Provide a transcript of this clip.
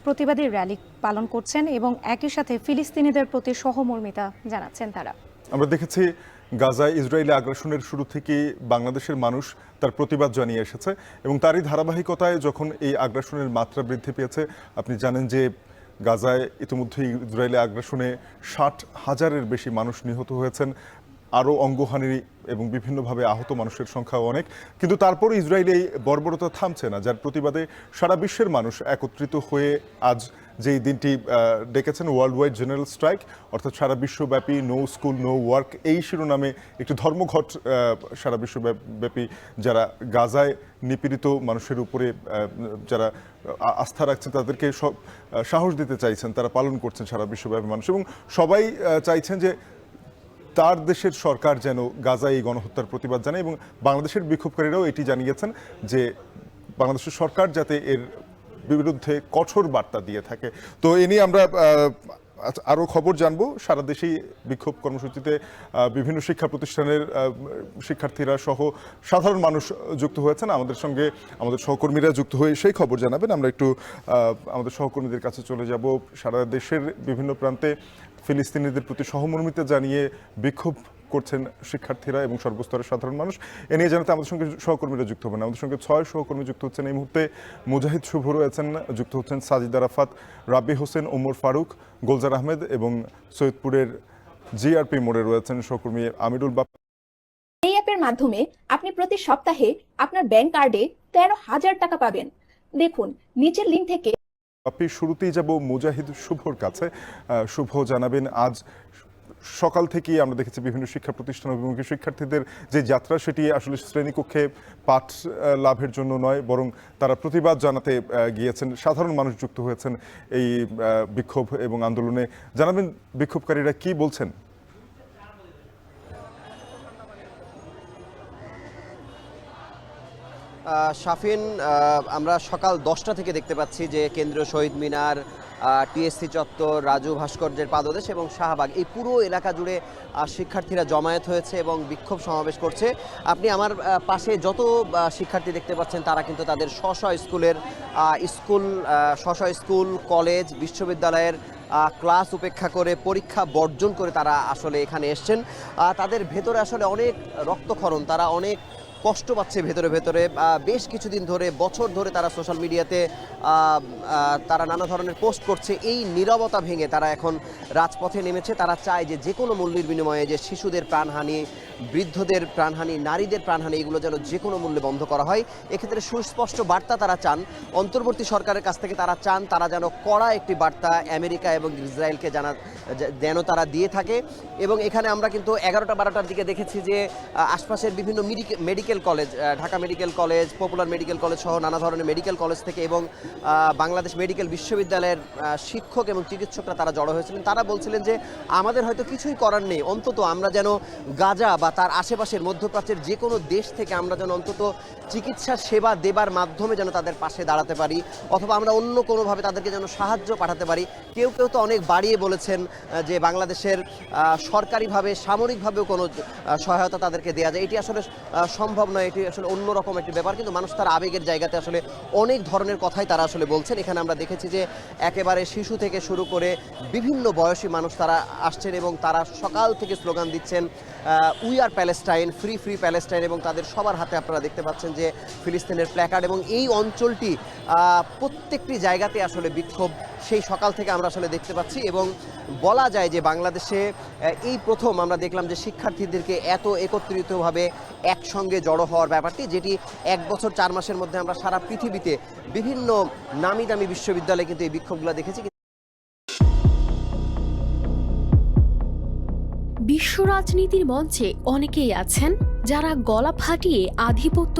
প্রতিবাদী র্যালি পালন করছেন এবং একই সাথে ফিলিস্তিনিদের প্রতি সহমর্মিতা জানাচ্ছেন তারা। আমরা দেখেছি গাজায় ইসরায়েলি আগ্রাসনের শুরু থেকেই বাংলাদেশের মানুষ তার প্রতিবাদ জানিয়ে এসেছে এবং তারই ধারাবাহিকতায় যখন এই আগ্রাসনের মাত্রা বৃদ্ধি পেয়েছে, আপনি জানেন যে গাজায় ইতিমধ্যেই ইসরায়েলি আগ্রাসনে 60,000-এর বেশি মানুষ নিহত হয়েছেন, আরও অঙ্গহানি এবং বিভিন্নভাবে আহত মানুষের সংখ্যাও অনেক। কিন্তু তারপরে ইসরায়েল এই বর্বরতা থামছে না, যার প্রতিবাদে সারা বিশ্বের মানুষ একত্রিত হয়ে আজ যেই দিনটি ডেকেছেন ওয়ার্ল্ড ওয়াইড জেনারেল স্ট্রাইক, অর্থাৎ সারা বিশ্বব্যাপী নো স্কুল নো ওয়ার্ক এই শিরোনামে একটি ধর্মঘট সারা বিশ্বব্যাপী যারা গাজায় নিপীড়িত মানুষের উপরে যারা আস্থা রাখছেন তাদেরকে সাহস দিতে চাইছেন, তারা পালন করছেন সারা বিশ্বব্যাপী মানুষ এবং সবাই চাইছেন যে তার দেশের সরকার যেন গাজায় এই গণহত্যার প্রতিবাদ জানায় এবং বাংলাদেশের বিক্ষোভকারীরাও এটি জানিয়েছেন যে বাংলাদেশের সরকার যাতে এর বিরুদ্ধে কঠোর বার্তা দিয়ে থাকে। তো এ নিয়ে আমরা আরও খবর জানবো। সারা দেশেই বিক্ষোভ কর্মসূচিতে বিভিন্ন শিক্ষা প্রতিষ্ঠানের শিক্ষার্থীরা সহ সাধারণ মানুষ যুক্ত হয়েছেন। আমাদের সঙ্গে আমাদের সহকর্মীরা যুক্ত হয়ে সেই খবর জানাবেন। আমরা একটু আমাদের সহকর্মীদের কাছে চলে যাব। সারা দেশের বিভিন্ন প্রান্তে ফিলিস্তিনিদের প্রতি সহমর্মিতা জানিয়ে বিক্ষোভ করছেন শিক্ষার্থীরা এবং সর্বস্তরের সাধারণ মানুষ। এ নিয়ে জানাতে আমাদের সঙ্গে সহকর্মীরা যুক্ত হবেন। আমাদের সঙ্গে 6 সহকর্মী যুক্ত হচ্ছেন এই মুহূর্তে। মুজাহিদ শুভ রয়েছেন, যুক্ত হচ্ছেন সাজিদ আরাফাত, রাব্বি হোসেন, ওমর ফারুক, গোলজার আহমেদ এবং সৈয়দপুরের জিআরপি মোড়ে রয়েছেন সহকর্মী আমিরুল বাপ। এই অ্যাপের মাধ্যমে আপনি প্রতি সপ্তাহে আপনার ব্যাংক কার্ডে 13,000 টাকা পাবেন। দেখুন নিচের লিঙ্ক থেকে। আপনি শুরুতেই যাব মুজাহিদ শুভর কাছে। শুভ জানাবেন, আজ সকাল থেকেই আমরা দেখেছি বিভিন্ন শিক্ষা প্রতিষ্ঠান অভিমুখী শিক্ষার্থীদের যে যাত্রা সেটি আসলে শ্রেণীকক্ষে পাঠ লাভের জন্য নয়, বরং তারা প্রতিবাদ জানাতে গিয়েছেন। সাধারণ মানুষ যুক্ত হয়েছেন এই বিক্ষোভ এবং আন্দোলনে। জানাবেন বিক্ষোভকারীরা কি বলছেন। শাফিন, আমরা সকাল 10টা থেকে দেখতে পাচ্ছি যে কেন্দ্রীয় শহীদ মিনার, টিএসসি চত্বর, রাজু ভাস্কর্যের পাদদেশ এবং শাহবাগ এই পুরো এলাকা জুড়ে শিক্ষার্থীরা জমায়েত হয়েছে এবং বিক্ষোভ সমাবেশ করছে। আপনি আমার পাশে যত শিক্ষার্থী দেখতে পাচ্ছেন তারা কিন্তু তাদের স্কুল, কলেজ, বিশ্ববিদ্যালয়ের ক্লাস উপেক্ষা করে, পরীক্ষা বর্জন করে তারা আসলে এখানে এসছেন। তাদের ভেতরে আসলে অনেক রক্তক্ষরণ, তারা অনেক কষ্ট পাচ্ছে ভেতরে ভেতরে। বেশ কিছুদিন ধরে, বছর ধরে তারা সোশ্যাল মিডিয়াতে তারা নানা ধরনের পোস্ট করছে। এই নীরবতা ভেঙে তারা এখন রাজপথে নেমেছে। তারা চায় যে কোনো মূল্যের বিনিময়ে যে শিশুদের প্রাণহানি, বৃদ্ধদের প্রাণহানি, নারীদের প্রাণহানি এগুলো যেন যে কোনো মূল্যে বন্ধ করা হয়। এক্ষেত্রে সুস্পষ্ট বার্তা তারা চান অন্তর্বর্তী সরকারের কাছ থেকে। তারা চান তারা যেন কড়া একটি বার্তা আমেরিকা এবং ইসরায়েলকে যেন তারা দিয়ে থাকে। এবং এখানে আমরা কিন্তু 11টা-12টার দিকে দেখেছি যে আশপাশের বিভিন্ন medical college, Dhaka medical college, popular medical college সহ নানা ধরনের মেডিকেল কলেজ থেকে এবং বাংলাদেশ মেডিকেল বিশ্ববিদ্যালয়ের শিক্ষক এবং চিকিৎসকরা তারা জড়ো হয়েছিলেন। তারা বলছিলেন যে আমাদের হয়তো কিছুই করার নেই, অন্তত আমরা যেন গাজা বা তার আশেপাশের মধ্যপ্রাচ্যের যে কোনো দেশ থেকে আমরা যেন অন্তত চিকিৎসা সেবা দেবার মাধ্যমে যেন তাদের পাশে দাঁড়াতে পারি, অথবা আমরা অন্য কোনোভাবে তাদেরকে যেন সাহায্য পাঠাতে পারি। কেউ কেউ তো অনেক বাড়িয়ে বলেছেন যে বাংলাদেশের সরকারিভাবে, সামরিকভাবেও কোনো সহায়তা তাদেরকে দেওয়া যায়। এটি আসলে সম্ভব নয়, এটি আসলে অন্যরকম একটি ব্যাপার। কিন্তু মানুষ তার আবেগের জায়গাতে আসলে অনেক ধরনের কথাই তারা আসলে বলছেন। এখানে আমরা দেখেছি যে একেবারে শিশু থেকে শুরু করে বিভিন্ন বয়সী মানুষ তারা আসছেন এবং তারা সকাল থেকে স্লোগান দিচ্ছেন we are Palestine, free free Palestine, এবং তাদের সবার হাতে আপনারা দেখতে পাচ্ছেন যে ফিলিস্তিনের প্ল্যাকার্ড। এবং এই অঞ্চলটি প্রত্যেকটি জায়গাতে আসলে বিক্ষোভ সেই সকাল থেকে আমরা আসলে দেখতে পাচ্ছি। এবং বলা যায় যে বাংলাদেশে এই প্রথম আমরা দেখলাম যে শিক্ষার্থীদেরকে এত একত্রিতভাবে একসঙ্গে জড়ো হওয়ার ব্যাপারটি, যেটি 1 বছর 4 মাসের মধ্যে আমরা সারা পৃথিবীতে বিভিন্ন নামি দামি বিশ্ববিদ্যালয়ে কিন্তু এই বিক্ষোভগুলো দেখেছি। বিশ্ব রাজনীতির মঞ্চে অনেকেই আছেন যারা গলা ফাটিয়ে আধিপত্য